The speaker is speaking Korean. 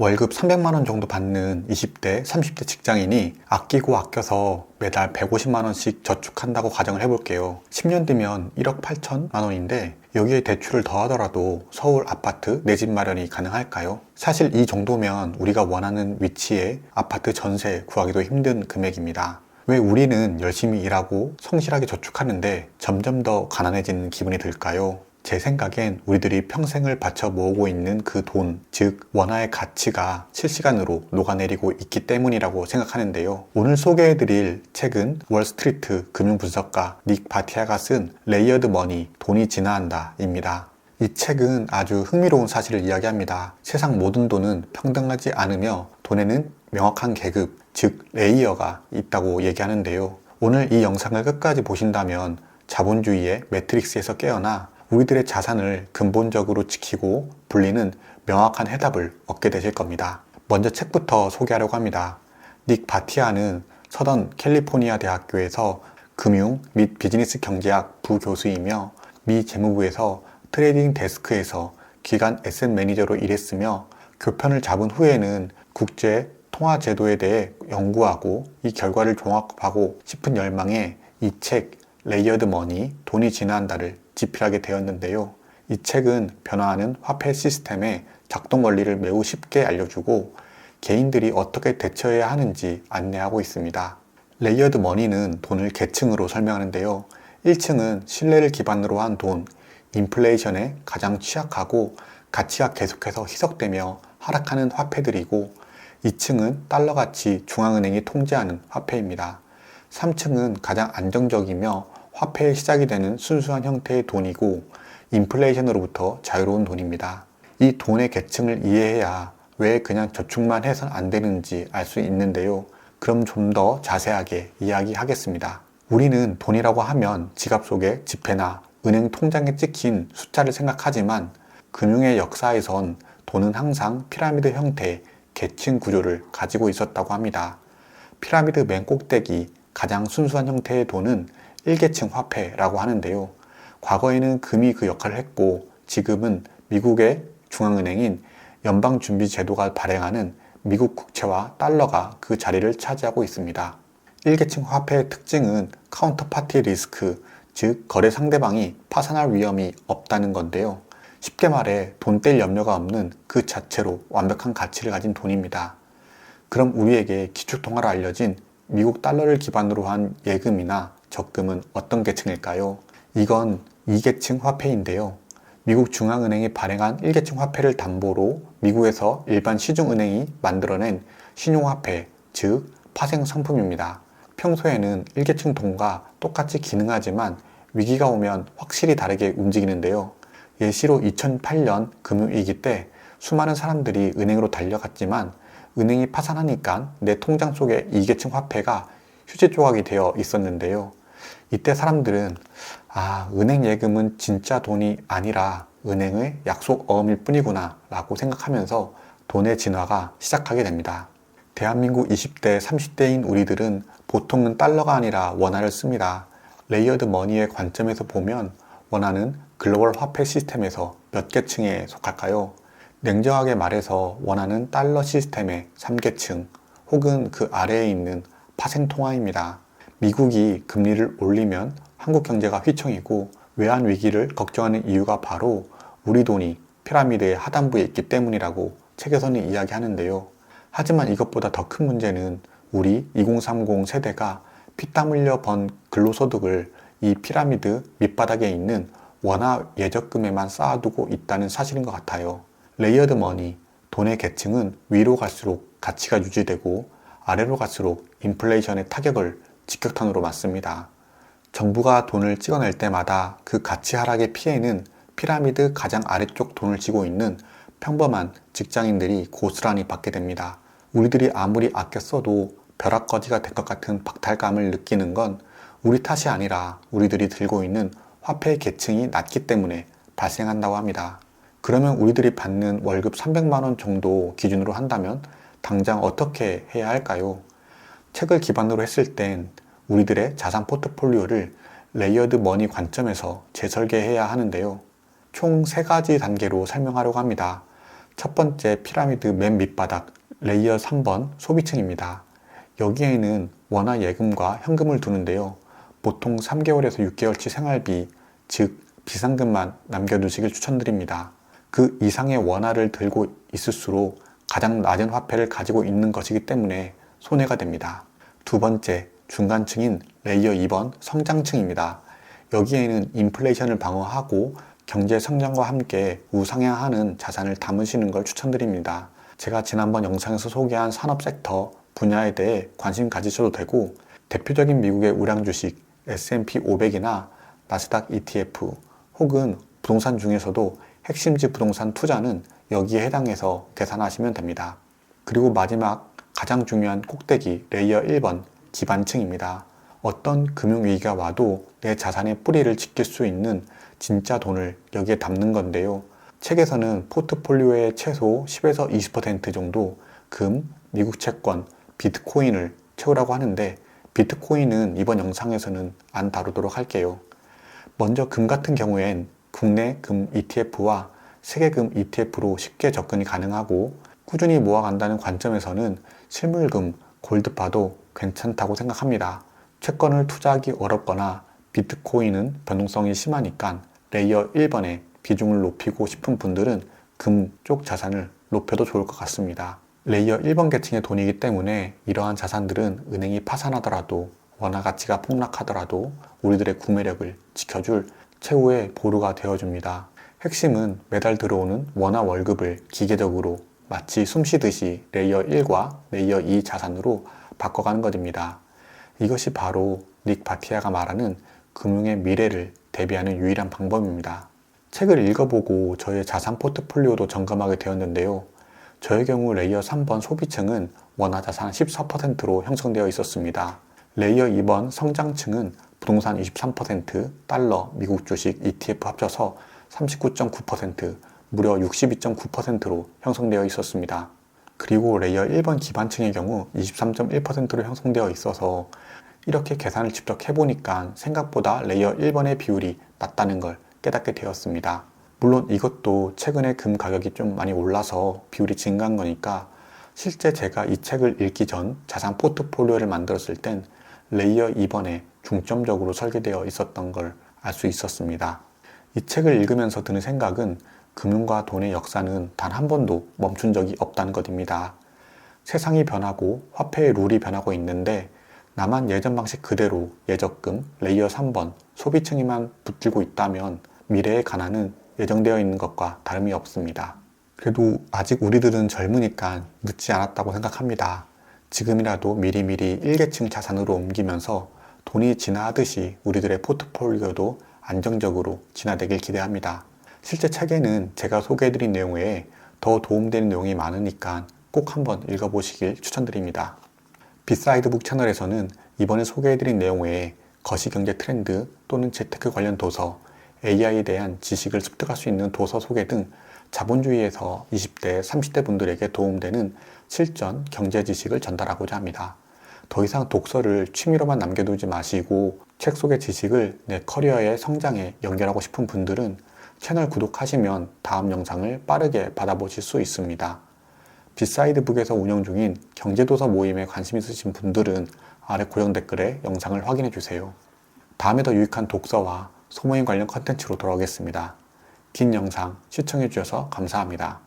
월급 300만 원 정도 받는 20대, 30대 직장인이 아끼고 아껴서 매달 150만 원씩 저축한다고 가정을 해볼게요. 10년 뒤면 1억 8천만 원인데 여기에 대출을 더하더라도 서울 아파트 내 집 마련이 가능할까요? 사실 이 정도면 우리가 원하는 위치에 아파트 전세 구하기도 힘든 금액입니다. 왜 우리는 열심히 일하고 성실하게 저축하는데 점점 더 가난해지는 기분이 들까요? 제 생각엔 우리들이 평생을 바쳐 모으고 있는 그 돈, 즉 원화의 가치가 실시간으로 녹아내리고 있기 때문이라고 생각하는데요. 오늘 소개해드릴 책은 월스트리트 금융분석가 닉 바티아가 쓴 레이어드 머니, 돈이 진화한다 입니다. 이 책은 아주 흥미로운 사실을 이야기합니다. 세상 모든 돈은 평등하지 않으며 돈에는 명확한 계급, 즉 레이어가 있다고 얘기하는데요. 오늘 이 영상을 끝까지 보신다면 자본주의의 매트릭스에서 깨어나 우리들의 자산을 근본적으로 지키고 불리는 명확한 해답을 얻게 되실 겁니다. 먼저 책부터 소개하려고 합니다. 닉 바티아는 서던 캘리포니아 대학교에서 금융 및 비즈니스 경제학 부교수이며 미 재무부에서 트레이딩 데스크에서 기관 에셋 매니저로 일했으며 교편을 잡은 후에는 국제 통화 제도에 대해 연구하고 이 결과를 종합하고 싶은 열망에 이 책 레이어드 머니, 돈이 진화한다를 집필하게 되었는데요. 이 책은 변화하는 화폐 시스템의 작동 원리를 매우 쉽게 알려주고 개인들이 어떻게 대처해야 하는지 안내하고 있습니다. 레이어드 머니는 돈을 계층으로 설명하는데요. 1층은 신뢰를 기반으로 한 돈, 인플레이션에 가장 취약하고 가치가 계속해서 희석되며 하락하는 화폐들이고 2층은 달러같이 중앙은행이 통제하는 화폐입니다. 3층은 가장 안정적이며 화폐의 시작이 되는 순수한 형태의 돈이고 인플레이션으로부터 자유로운 돈입니다. 이 돈의 계층을 이해해야 왜 그냥 저축만 해선 안 되는지 알 수 있는데요. 그럼 좀 더 자세하게 이야기하겠습니다. 우리는 돈이라고 하면 지갑 속에 지폐나 은행 통장에 찍힌 숫자를 생각하지만 금융의 역사에선 돈은 항상 피라미드 형태의 계층 구조를 가지고 있었다고 합니다. 피라미드 맨 꼭대기 가장 순수한 형태의 돈은 1계층 화폐라고 하는데요. 과거에는 금이 그 역할을 했고 지금은 미국의 중앙은행인 연방준비제도가 발행하는 미국 국채와 달러가 그 자리를 차지하고 있습니다. 1계층 화폐의 특징은 카운터파티 리스크, 즉 거래 상대방이 파산할 위험이 없다는 건데요. 쉽게 말해 돈 뗄 염려가 없는 그 자체로 완벽한 가치를 가진 돈입니다. 그럼 우리에게 기축통화로 알려진 미국 달러를 기반으로 한 예금이나 적금은 어떤 계층일까요? 이건 2계층 화폐인데요. 미국 중앙은행이 발행한 1계층 화폐를 담보로 미국에서 일반 시중은행이 만들어낸 신용화폐, 즉 파생 상품입니다. 평소에는 1계층 돈과 똑같이 기능하지만 위기가 오면 확실히 다르게 움직이는데요. 예시로 2008년 금융위기 때 수많은 사람들이 은행으로 달려갔지만 은행이 파산하니까 내 통장 속에 2계층 화폐가 휴지 조각이 되어 있었는데요. 이때 사람들은 은행 예금은 진짜 돈이 아니라 은행의 약속 어음일 뿐이구나 라고 생각하면서 돈의 진화가 시작하게 됩니다. 대한민국 20대, 30대인 우리들은 보통은 달러가 아니라 원화를 씁니다. 레이어드 머니의 관점에서 보면 원화는 글로벌 화폐 시스템에서 몇 계층에 속할까요? 냉정하게 말해서 원화는 달러 시스템의 3계층 혹은 그 아래에 있는 파생통화입니다. 미국이 금리를 올리면 한국 경제가 휘청이고 외환 위기를 걱정하는 이유가 바로 우리 돈이 피라미드의 하단부에 있기 때문이라고 책에서는 이야기하는데요. 하지만 이것보다 더 큰 문제는 우리 2030 세대가 피땀 흘려 번 근로소득을 이 피라미드 밑바닥에 있는 원화 예적금에만 쌓아두고 있다는 사실인 것 같아요. 레이어드 머니, 돈의 계층은 위로 갈수록 가치가 유지되고 아래로 갈수록 인플레이션의 타격을 직격탄으로 맞습니다. 정부가 돈을 찍어낼 때마다 그 가치 하락의 피해는 피라미드 가장 아래쪽 돈을 쥐고 있는 평범한 직장인들이 고스란히 받게 됩니다. 우리들이 아무리 아껴 써도 벼락거지가 된 것 같은 박탈감을 느끼는 건 우리 탓이 아니라 우리들이 들고 있는 화폐의 계층이 낮기 때문에 발생한다고 합니다. 그러면 우리들이 받는 월급 300만 원 정도 기준으로 한다면 당장 어떻게 해야 할까요? 책을 기반으로 했을 땐 우리들의 자산 포트폴리오를 레이어드 머니 관점에서 재설계해야 하는데요. 총 3가지 단계로 설명하려고 합니다. 첫 번째 피라미드 맨 밑바닥 레이어 3번 소비층입니다. 여기에는 원화 예금과 현금을 두는데요. 보통 3개월에서 6개월치 생활비, 즉 비상금만 남겨두시길 추천드립니다. 그 이상의 원화를 들고 있을수록 가장 낮은 화폐를 가지고 있는 것이기 때문에 손해가 됩니다. 두 번째, 중간층인 레이어 2번 성장층입니다. 여기에는 인플레이션을 방어하고 경제 성장과 함께 우상향하는 자산을 담으시는 걸 추천드립니다. 제가 지난번 영상에서 소개한 산업 섹터 분야에 대해 관심 가지셔도 되고, 대표적인 미국의 우량 주식 S&P 500이나 나스닥 ETF 혹은 부동산 중에서도 핵심지 부동산 투자는 여기에 해당해서 계산하시면 됩니다. 그리고 마지막 가장 중요한 꼭대기 레이어 1번 기반층입니다. 어떤 금융위기가 와도 내 자산의 뿌리를 지킬 수 있는 진짜 돈을 여기에 담는 건데요. 책에서는 포트폴리오의 최소 10에서 20% 정도 금, 미국 채권, 비트코인을 채우라고 하는데, 비트코인은 이번 영상에서는 안 다루도록 할게요. 먼저 금 같은 경우엔 국내 금 ETF와 세계금 ETF로 쉽게 접근이 가능하고, 꾸준히 모아간다는 관점에서는 실물금, 골드바도 괜찮다고 생각합니다. 채권을 투자하기 어렵거나 비트코인은 변동성이 심하니까 레이어 1번에 비중을 높이고 싶은 분들은 금 쪽 자산을 높여도 좋을 것 같습니다. 레이어 1번 계층의 돈이기 때문에 이러한 자산들은 은행이 파산하더라도, 원화 가치가 폭락하더라도 우리들의 구매력을 지켜줄 최후의 보루가 되어줍니다. 핵심은 매달 들어오는 원화 월급을 기계적으로 마치 숨쉬듯이 레이어 1과 레이어 2 자산으로 바꿔가는 것입니다. 이것이 바로 닉 바티아가 말하는 금융의 미래를 대비하는 유일한 방법입니다. 책을 읽어보고 저의 자산 포트폴리오도 점검하게 되었는데요. 저의 경우 레이어 3번 소비층은 원화 자산 14%로 형성되어 있었습니다. 레이어 2번 성장층은 부동산 23%, 달러, 미국 주식, ETF 합쳐서 39.9%, 무려 62.9%로 형성되어 있었습니다. 그리고 레이어 1번 기반층의 경우 23.1%로 형성되어 있어서 이렇게 계산을 직접 해보니까 생각보다 레이어 1번의 비율이 낮다는 걸 깨닫게 되었습니다. 물론 이것도 최근에 금 가격이 좀 많이 올라서 비율이 증가한 거니까, 실제 제가 이 책을 읽기 전 자산 포트폴리오를 만들었을 땐 레이어 2번에 중점적으로 설계되어 있었던 걸 알 수 있었습니다. 이 책을 읽으면서 드는 생각은 금융과 돈의 역사는 단 한 번도 멈춘 적이 없다는 것입니다. 세상이 변하고 화폐의 룰이 변하고 있는데, 나만 예전 방식 그대로 예적금, 레이어 3번, 소비층에만 붙들고 있다면 미래의 가난은 예정되어 있는 것과 다름이 없습니다. 그래도 아직 우리들은 젊으니까 늦지 않았다고 생각합니다. 지금이라도 미리미리 1계층 자산으로 옮기면서 돈이 진화하듯이 우리들의 포트폴리오도 안정적으로 진화되길 기대합니다. 실제 책에는 제가 소개해드린 내용 외에 더 도움되는 내용이 많으니까 꼭 한번 읽어보시길 추천드립니다. 비사이드북 채널에서는 이번에 소개해드린 내용 외에 거시경제 트렌드 또는 재테크 관련 도서, AI에 대한 지식을 습득할 수 있는 도서 소개 등 자본주의에서 20대, 30대 분들에게 도움되는 실전 경제 지식을 전달하고자 합니다. 더 이상 독서를 취미로만 남겨두지 마시고 책 속의 지식을 내 커리어의 성장에 연결하고 싶은 분들은 채널 구독하시면 다음 영상을 빠르게 받아보실 수 있습니다. 비사이드북에서 운영 중인 경제도서 모임에 관심 있으신 분들은 아래 고정 댓글에 영상을 확인해 주세요. 다음에 더 유익한 독서와 소모임 관련 컨텐츠로 돌아오겠습니다. 긴 영상 시청해 주셔서 감사합니다.